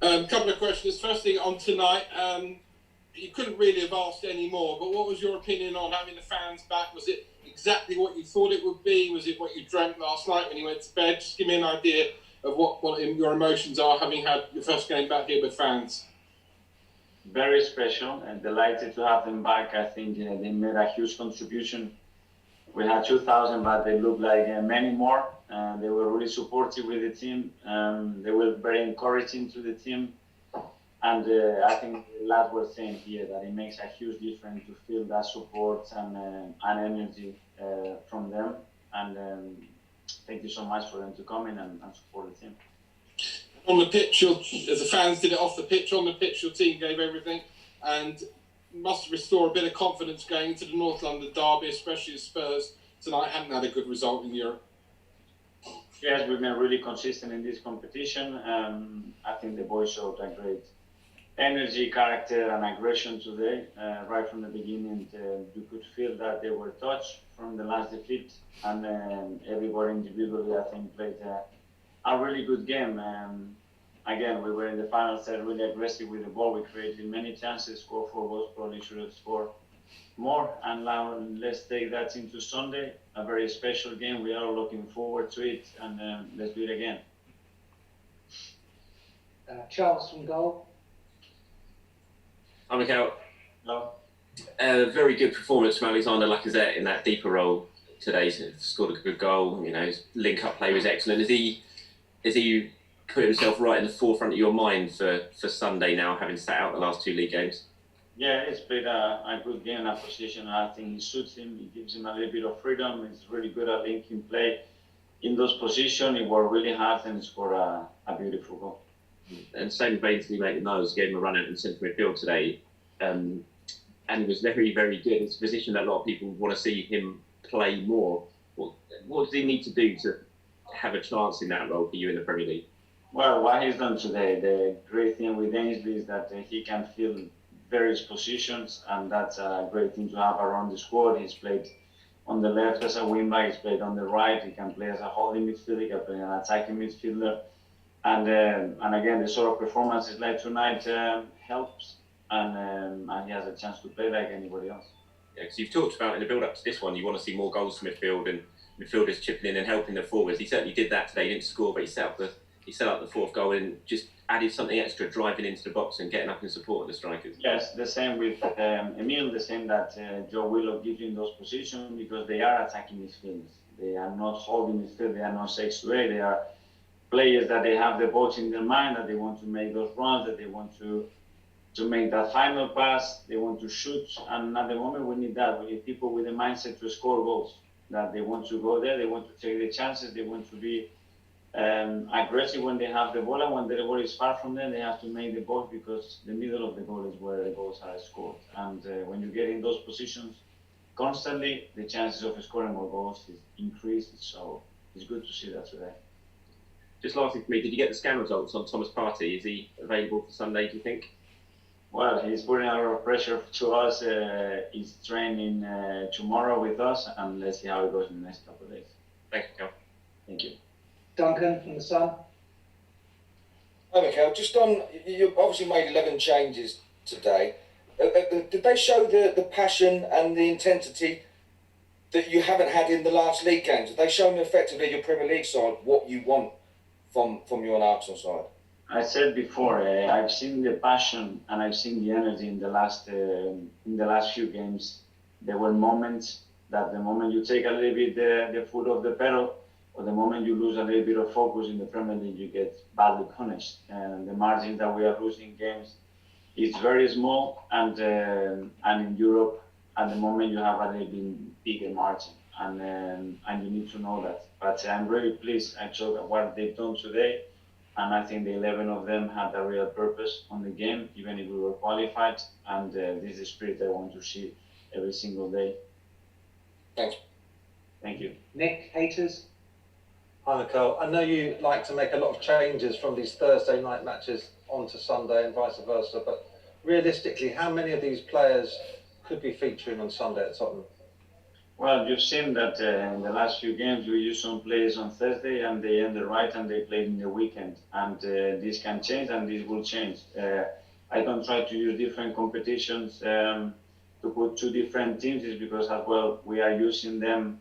Couple of questions. Firstly, on tonight, you couldn't really have asked any more, but what was your opinion on having the fans back? Was it exactly what you thought it would be? Was it what you dreamt last night when you went to bed? Just give me an idea of what your emotions are having had your first game back here with fans. Very special and delighted to have them back. I think they made a huge contribution. We had 2,000, but they looked like many more. They were really supportive with the team. They were very encouraging to the team. And I think the lads were saying here that it makes a huge difference to feel that support and energy from them. And thank you so much for them to come in and support the team. On the pitch, as the fans did it off the pitch, on the pitch, your team gave everything and must restore a bit of confidence going into the North London derby, especially as Spurs tonight haven't had a good result in Europe. Yes, we've been really consistent in this competition. I think the boys showed a great energy, character and aggression today. Right from the beginning, you could feel that they were touched from the last defeat, and everybody individually, I think, played a really good game. Again, we were in the final set really aggressive with the ball. We created many chances, scored 4 goals, probably should have scored more. And now let's take that into Sunday, a very special game. We are looking forward to it, and let's do it again. Charles from goal. Hi, Mikel. Hello. Very good performance from Alexander Lacazette in that deeper role today. Scored a good goal. You know, his link-up play was excellent. Is he put himself right in the forefront of your mind for Sunday now, having sat out the last 2 league games? Yeah, he's played a good game in that position. I think he suits him. He gives him a little bit of freedom. He's really good at linking play in those positions. He worked really hard and scored a beautiful goal. And same with Ainsley Maitland-Niles, gave him a run out in central midfield today. And he was very, very good. It's a position that a lot of people want to see him play more. What does he need to do to have a chance in that role for you in the Premier League? Well, what he's done today, the great thing with Ainsley is that he can fill various positions, and that's a great thing to have around the squad. He's played on the left as a wing-back, he's played on the right, he can play as a holding midfielder, he can play an attacking midfielder. And again, the sort of performances like tonight helps, and he has a chance to play like anybody else. Yeah, because you've talked about in the build-up to this one, you want to see more goals from midfield and midfielders chipping in and helping the forwards. He certainly did that today. He didn't score, but he set up the 4th goal and just added something extra, driving into the box and getting up in support of the strikers. Yes, the same with Emil, the same that Joe Willock gives you in those positions, because they are attacking midfielders. They are not holding midfield, they are not 6 to 8, they are players that they have the ball in their mind, that they want to make those runs, that they want to make that final pass, they want to shoot. And at the moment we need that. We need people with the mindset to score goals, that they want to go there, they want to take the chances, they want to be aggressive when they have the ball, and when the ball is far from them, they have to make the ball, because the middle of the goal is where the goals are scored. And when you get in those positions constantly, the chances of scoring more goals is increased. So it's good to see that today. Just lastly for me, did you get the scan results on Thomas Partey? Is he available for Sunday, do you think? Well, he's putting a lot of pressure to us. He's training tomorrow with us, and let's see how it goes in the next couple of days. Thank you, Cal. Thank you. Duncan from the Sun. Hi, Mikel. Just on, you obviously made 11 changes today. Did they show the passion and the intensity that you haven't had in the last league games? Have they shown effectively your Premier League side what you want from your Arsenal side? I said before, I've seen the passion and I've seen the energy in the last few games. There were moments that the moment you take a little bit the foot off the pedal, or the moment you lose a little bit of focus in the Premier League, you get badly punished. And the margin that we are losing games is very small, and in Europe, at the moment, you have a little bit bigger margin, and you need to know that. But I'm really pleased actually what they've done today, and I think the 11 of them had a real purpose on the game, even if we were qualified, and this is the spirit I want to see every single day. Thanks. Thank you. Nick, Haters. Hi, Mikel. I know you like to make a lot of changes from these Thursday night matches onto Sunday and vice versa, but realistically, how many of these players could be featuring on Sunday at Tottenham? Well, you've seen that in the last few games we used some players on Thursday and they ended right and they played in the weekend. And this can change and this will change. I don't try to use different competitions to put two different teams is because as well we are using them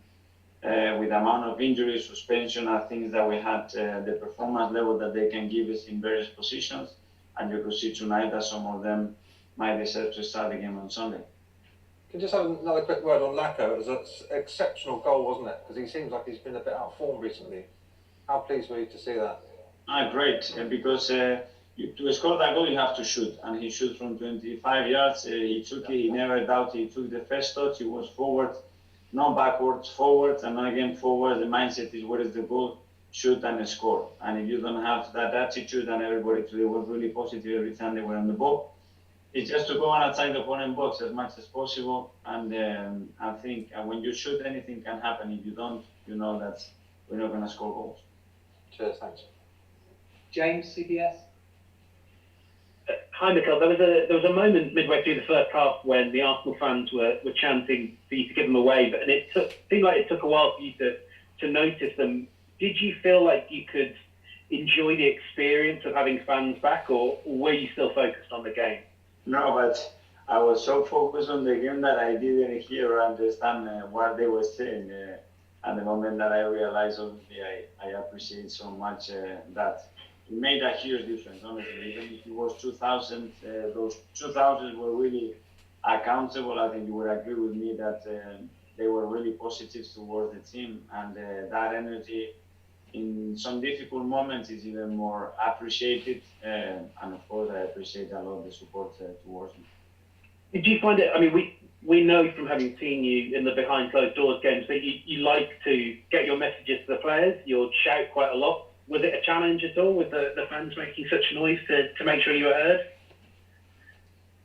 with the amount of injuries, suspension are things that we had the performance level that they can give us in various positions. And you could see tonight that some of them might deserve to start the game on Sunday. Can you just have another quick word on Lacko? It was an exceptional goal, wasn't it? Because he seems like he's been a bit out of form recently. How pleased were you to see that? Great, because to score that goal you have to shoot, and he shot from 25 yards. He took it. He never doubted. He took the first touch. He was forward, not backwards, forward, and again forward. The mindset is what is the goal? Shoot and score. And if you don't have that attitude, and everybody today was really positive every time they were on the ball. It's just to go outside the opponent box as much as possible, and I think when you shoot, anything can happen. If you don't, you know that we're not going to score goals. Cheers, thanks. James, CBS. Hi, Mikel. There was a moment midway through the first half when the Arsenal fans were chanting for you to give them away, but seemed like it took a while for you to notice them. Did you feel like you could enjoy the experience of having fans back, or were you still focused on the game? No, but I was so focused on the game that I didn't hear or understand what they were saying. At the moment that I realized, obviously, I appreciate so much that it made a huge difference, honestly. Even if it was 2,000, those 2,000 were really accountable. I think you would agree with me that they were really positive towards the team, and that energy in some difficult moments is even more appreciated, and of course I appreciate a lot the support towards me. Did you find it? I mean, we know from having seen you in the behind closed doors games that you like to get your messages to the players. You'll shout quite a lot. Was it a challenge at all with the fans making such noise to make sure you were heard?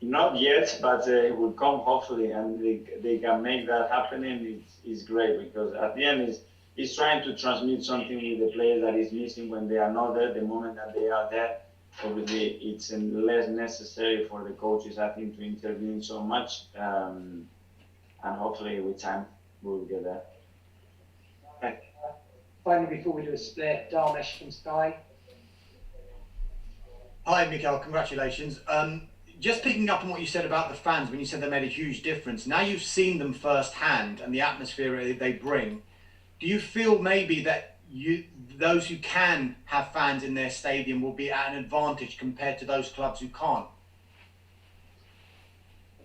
Not yet, but it will come hopefully, and they can make that happening. It's great because at the end is trying to transmit something with the players that is missing when they are not there. The moment that they are there, obviously it's less necessary for the coaches, I think, to intervene so much. And hopefully with time we'll get there. Thanks. Finally, before we do a split, Darmesh from Sky. Hi, Mikel. Congratulations. Just picking up on what you said about the fans when you said they made a huge difference. Now you've seen them firsthand and the atmosphere they bring. Do you feel maybe that those who can have fans in their stadium will be at an advantage compared to those clubs who can't?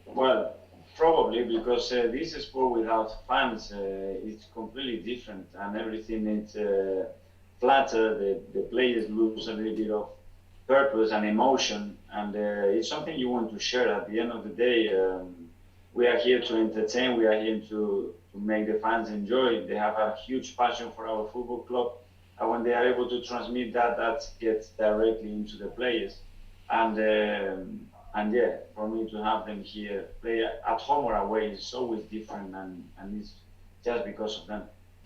Well, probably because this sport without fans is completely different, and everything is flatter. The players lose a little bit of purpose and emotion, and it's something you want to share. At the end of the day, we are here to entertain. We are here to make the fans enjoy. They have a huge passion for our football club, and when they are able to transmit that, that gets directly into the players. And yeah, for me to have them here play at home or away is always different, and it's just because of them.